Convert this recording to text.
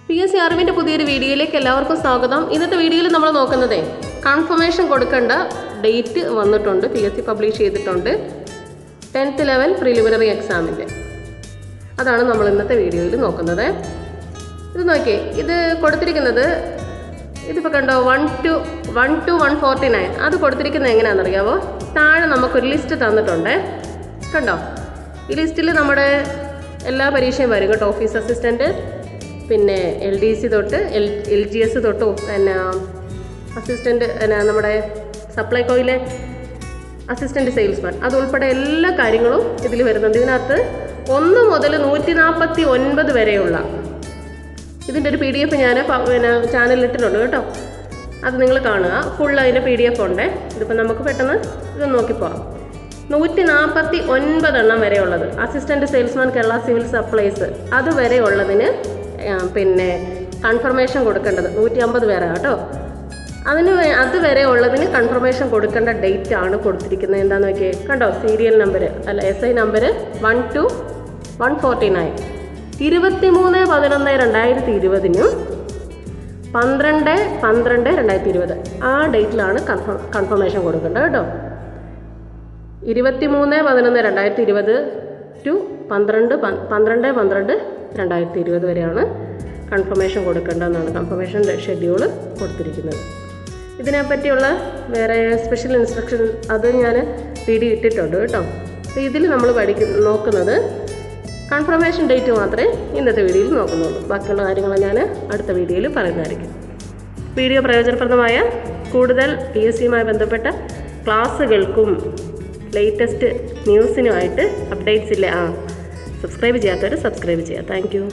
PSC അറിവിൻ്റെ പുതിയൊരു വീഡിയോയിലേക്ക് എല്ലാവർക്കും സ്വാഗതം. ഇന്നത്തെ വീഡിയോയിൽ നമ്മൾ നോക്കുന്നത് കൺഫർമേഷൻ കൊടുക്കേണ്ട ഡേറ്റ് വന്നിട്ടുണ്ട്. PSC പബ്ലിഷ് ചെയ്തിട്ടുണ്ട് 10th ലെവൽ പ്രിലിമിനറി എക്സാമിൻ്റെ. അതാണ് നമ്മൾ ഇന്നത്തെ വീഡിയോയിൽ നോക്കുന്നത്. ഇത് നോക്കിയേ, ഇത് കൊടുത്തിരിക്കുന്നത് ഇതിപ്പോൾ കണ്ടോ 1 to 149. അത് കൊടുത്തിരിക്കുന്നത് എങ്ങനെയാണെന്നറിയാമോ? താഴെ നമുക്കൊരു ലിസ്റ്റ് തന്നിട്ടുണ്ട്. കണ്ടോ, ഈ ലിസ്റ്റിൽ നമ്മുടെ എല്ലാ പരീക്ഷയും വരും കേട്ടോ. ഓഫീസ് അസിസ്റ്റൻറ്റ്, പിന്നെ LDC തൊട്ട് LGS തൊട്ട് പിന്നെ അസിസ്റ്റൻറ്റ്, നമ്മുടെ സപ്ലൈകോയിലെ അസിസ്റ്റൻറ്റ് സെയിൽസ്മാൻ, അതുൾപ്പെടെ എല്ലാ കാര്യങ്ങളും ഇതിൽ വരുന്നുണ്ട്. ഇതിനകത്ത് 1 മുതൽ 149 വരെയുള്ള ഇതിൻ്റെ ഒരു PDF ഞാൻ പിന്നെ ചാനലിൽ ഇട്ടിട്ടുണ്ട് കേട്ടോ. അത് നിങ്ങൾ കാണുക. ഫുൾ അതിൻ്റെ PDF ഉണ്ട്. ഇതിപ്പോൾ നമുക്ക് പെട്ടെന്ന് ഇത് നോക്കിപ്പോകാം. 149 എണ്ണം വരെയുള്ളത് assistant salesman Kerala civil supplies അതുവരെ ഉള്ളതിന് പിന്നെ കൺഫർമേഷൻ കൊടുക്കേണ്ടത് 150 പേരാണ് കേട്ടോ. അതുവരെ ഉള്ളതിന് കൺഫർമേഷൻ കൊടുക്കേണ്ട ഡേറ്റ് ആണ് കൊടുത്തിരിക്കുന്നത്. എന്താണെന്ന് നോക്കിയേ, കണ്ടോ, സീരിയൽ നമ്പർ അല്ല SI നമ്പർ 1 to 149 23/11/2020 12/12/2020 ആ ഡേറ്റിലാണ് കൺഫർമേഷൻ കൊടുക്കേണ്ടത് കേട്ടോ. 23/11/2020 to 12/12/2020 വരെയാണ് കൺഫർമേഷൻ കൊടുക്കേണ്ടതെന്നാണ് കൺഫർമേഷൻ ഷെഡ്യൂൾ കൊടുത്തിരിക്കുന്നത്. ഇതിനെപ്പറ്റിയുള്ള വേറെ സ്പെഷ്യൽ ഇൻസ്ട്രക്ഷൻ അത് ഞാൻ വീഡിയോ ഇട്ടിട്ടുണ്ട് കേട്ടോ. അപ്പോൾ ഇതിൽ നമ്മൾ നോക്കുന്നത് കൺഫർമേഷൻ ഡേറ്റ് മാത്രമേ ഇന്നത്തെ വീഡിയോയിൽ നോക്കുന്നുള്ളൂ. ബാക്കിയുള്ള കാര്യങ്ങൾ ഞാൻ അടുത്ത വീഡിയോയിൽ പറയുന്നതായിരിക്കും. വീഡിയോ പ്രയോജനപ്രദമായ കൂടുതൽ PSCയുമായി ബന്ധപ്പെട്ട ക്ലാസ്സുകൾക്കും ലേറ്റസ്റ്റ് ന്യൂസിനുമായിട്ട് അപ്ഡേറ്റ്സ് ഇല്ലേ, സബ്സ്ക്രൈബ് ചെയ്യാത്തവർ സബ്സ്ക്രൈബ് ചെയ്യുക. Thank you.